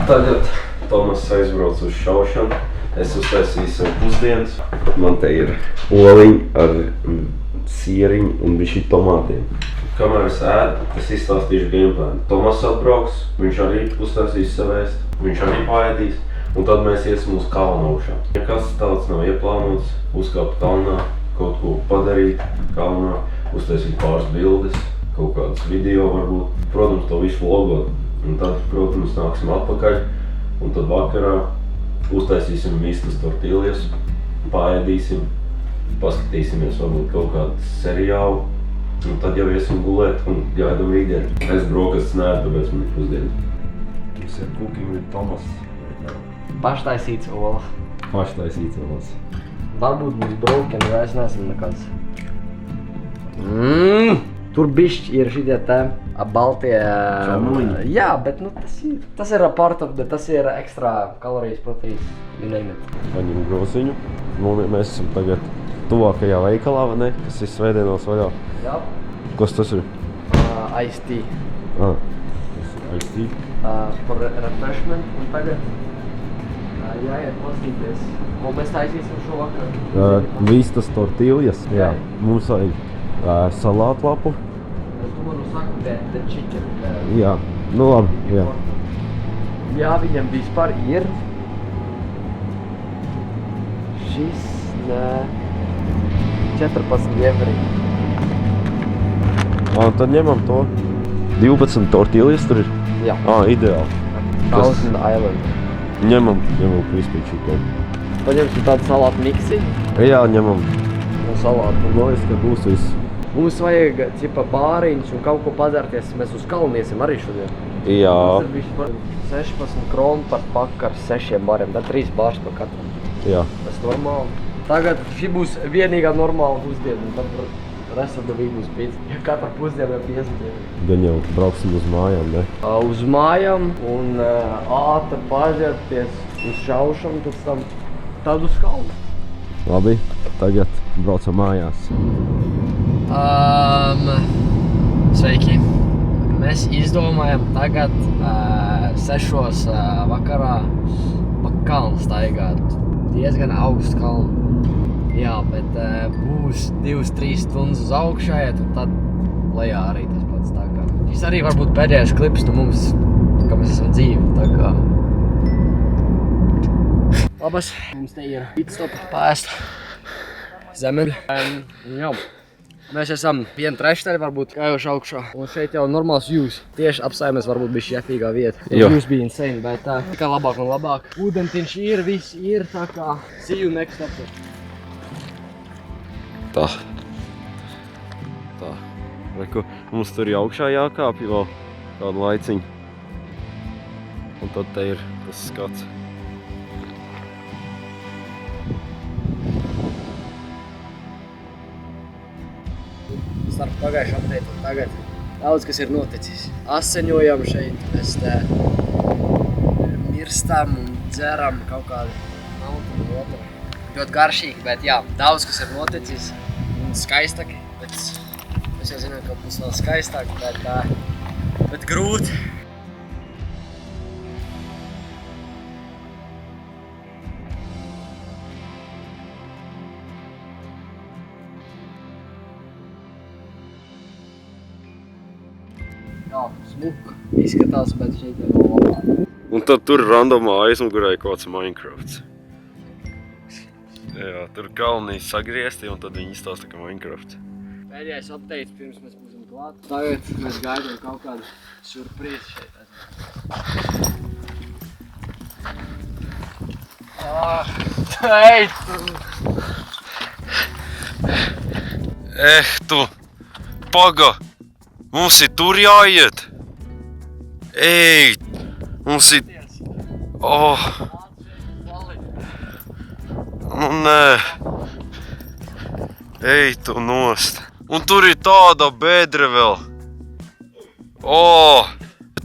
Tagad Tomas aizbrauc uz šaušanu. Es uztaisīju sev pusdienas. Man te ir oliņi ar sieriņu un bišķi tomātiem. Kamēr es ēdu, es izstāstīšu gameplānu. Tomas atbrauks, viņš arī uztaisīs sev ēst, viņš arī paēdīs. Un tad mēs iesim uz kalnu augšā. Nekas tāds nav ieplānots, uzkāpt kalnā, kaut ko padarīt kalnā, uztaisīt pāris bildes, kaut kādas video varbūt. Protams, to visu vlogot. Un tad, protams, nāksim atpakaļ. Un tad vakarā uztaisīsim vistas tortillas, paēdīsim, paskatīsimies varbūt kaut kādu seriālu. Un tad jau iesim gulēt un gaidam rītdienu. Es brokastis neēdu, tāpēc man ir pusdienas. Mums ir cooking with Tomas. Paštaisīts olas. Paštaisīts olas. Varbūt būs broken, vai es neesmu nekāds. Tur bišķi ir šitie te baltie... Čaunuliņi. Jā, bet nu tas ir part of the, tas ir ekstra kalorijas, proteīns, you name it. Paņem groziņu. Mēs esam tagad tuvākajā veikalā, vai ne? Kas ir Svētdienos vaļā. Jā. Kas tas ir? Iced tea. Tas ir iced tea. For refreshment. Un tagad jāiet pastīties. Ko mēs taisīsim šo vakaru? Vistas tortillas. Jā. Mums vajag salātlapu. Es tomēr saku, the chicken. Jā. Nu labi, jā. Jā, viņam vispār ir. Šis, nē, 14 evrī. Un tad ņemam to. 12 tortillas tur ir? Jā. Ideāli. Thousand Island. Ņemam crispy chicken. Paņemsim tādu salātu miksi. Jā, ņemam. Un salātu. Man liekas, ka būs viss. Mums vajag cipa bāriņus un kaut ko padzerties. Mēs uz kalnu iesim arī šodien. Jā. Tas ir vispār 16 kronu par paku ar 6 bāriem. Tad 3 bārs par katru. Jā. Tas normāli. Tagad šī būs vienīgā normāla pusdiena. Un tad rest of the week būs pizza. Ja katra pusdiena ir 50 eiro. Gan jau brauksim uz mājām, ne? Uz mājām un ātri paģerties uz šaušanu, pēc tam tad uz kalnu. Labi, tagad braucam mājās. Sveiki! Mēs izdomājam tagad 6 vakarā pa kalnu staigāt. Diezgan augstu kalnu. Jā, bet būs 2-3 stundas uz augšu jāiet un tad lejā arī tas pats tā kā. Šis arī varbūt pēdējais klips no mums, ka mēs esam dzīvi, tā kā. Labas, mums te ir pitstop paēst zemeļu. Jā, mēs esam 1/3 varbūt kājoši augšā. Un šeit jau normāls views. Tieši apstājamies varbūt bišķi jefīgā vieta. Views bija insane, bet tikai labāk un labāk. Ūdentiņš ir, viss ir, tā kā see you next episode. Tā. Reku, mums tur ir augšā jākāpj vēl kādu laiciņu. Un tad te ir tas skats. Starp pagājušu update un tagad daudz kas ir noticis. Aseņojam šeit, mēs te mirstam un dzeram kaut kādu maltu un otru. Ļoti garšīgi, bet jā, daudz kas ir noticis un skaistāk, bet mēs jau zinām, ka būs vēl skaistāk, bet grūti. Jā, smuka izskatās, bet šeit ir vēl labāk. Un tad tur randomā aizmugurē kaut kāds Minecrafts. Jā, tur kalnī sagriezti un tad viņi izstāsta, ka Minecrafts. Pēdējais updates pirms mēs būsim klāt. Tagad mēs gaidām kaut kādu surprīzi šeit. Ej, tu! Paga! Mums ir tur jāiet! Ej! Mums ir... Nu nē! Ej tu nost! Un tur ir tāda bedre vēl!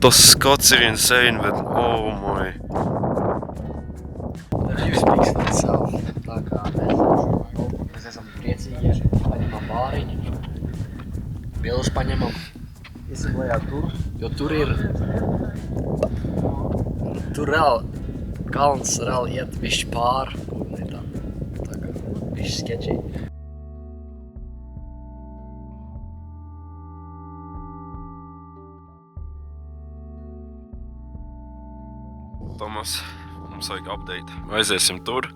Tas skats ir insane, bet my! Views speaks for itself. Tā kā mēs esam priecīgi, paņemam bāriņu, bildes paņemam, iesim lejā tur, jo tur ir Tur reāli kalns reāli iet bišķi pāri. Tā kā bišķi sketčī. Tomas, mums vajag update. Aiziesim tur,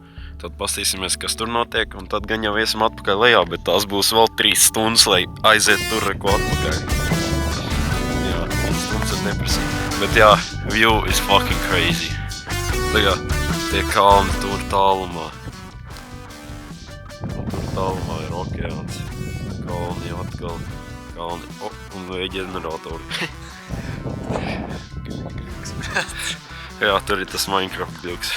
tad pastīsimies, kas tur notiek, un tad gan jau iesim atpakaļ lejā, bet tās būs vēl 3 stundas, lai aiziet tur reko atpakaļ. Jā, 3 stundas ir neprasīgi. Bet jā, view is fucking crazy. Tagad tie kalni tur tālumā. Un tur tālumā ir okeāns. Kalni atkal. Kalni. Un vēja ģeneratori. Jā, tur ir tas Minecraft kļūks.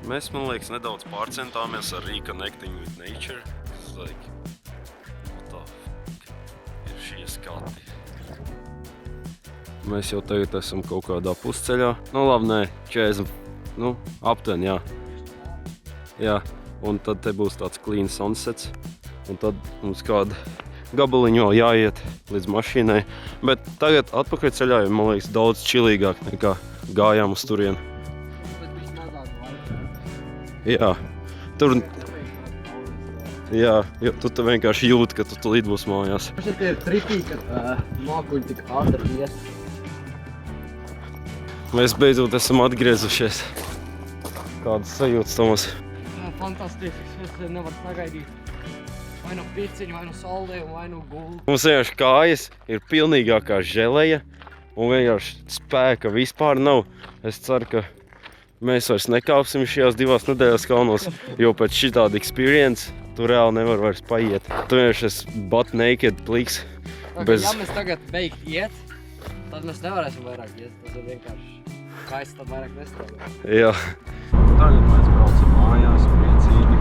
Mēs, man liekas, nedaudz pārcentāmies ar reconnecting with nature. It's like, what the fuck ir šie skati? Mēs jau tagad esam kaut kādā pusceļā. Nu labi, nē, 40, nu, aptuveni, jā. Jā, un tad te būs tāds clean sunsets. Un tad mums kāda gabaliņu vēl jāiet līdz mašīnai. Bet tagad atpakaļ ceļā ir, man liekas, daudz čilīgāk nekā gājām uz turienu. Jā, tur... Jā, jo tu te vienkārši jūti, ka tu tulīt būs mājās. Šeit ir tripī, ka mākuļi tik ātri ies. Mēs beidzot esam atgriezušies. Kādas sajūtas, Tomas? Fantastisks, es nevaru sagaidīt. Vai nu piciņu, vai nu saldējumu, vai nu gultu. Mums vienkārši kājas ir pilnīgākā želeja un vienkārši spēka vispār nav. Es ceru, ka mēs vairs nekāpsim šajās 2 nedēļas kalnos, jo pēc šitāda experience tu reāli nevar vairs paiet. Tu vienkārši esi butt naked pliks. Bez... Ja mēs tagad beigt iet, tad mēs nevarēsim vairāk iet. Tas ir vienkārši kaists, tad vairāk nestrādā. Jā. Tagad mēs braucam mājās priecīgi.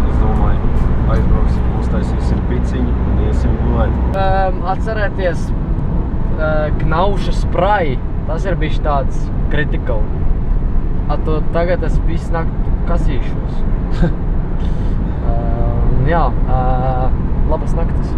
Es domāju, aizbrauksim, uztaisīsim piciņu un iesim gulēt. Atcerēties knauša sprayi. Tas ir bišķi tāds critical. Tagad es visu nakti kasīšos. Jā, labas naktis.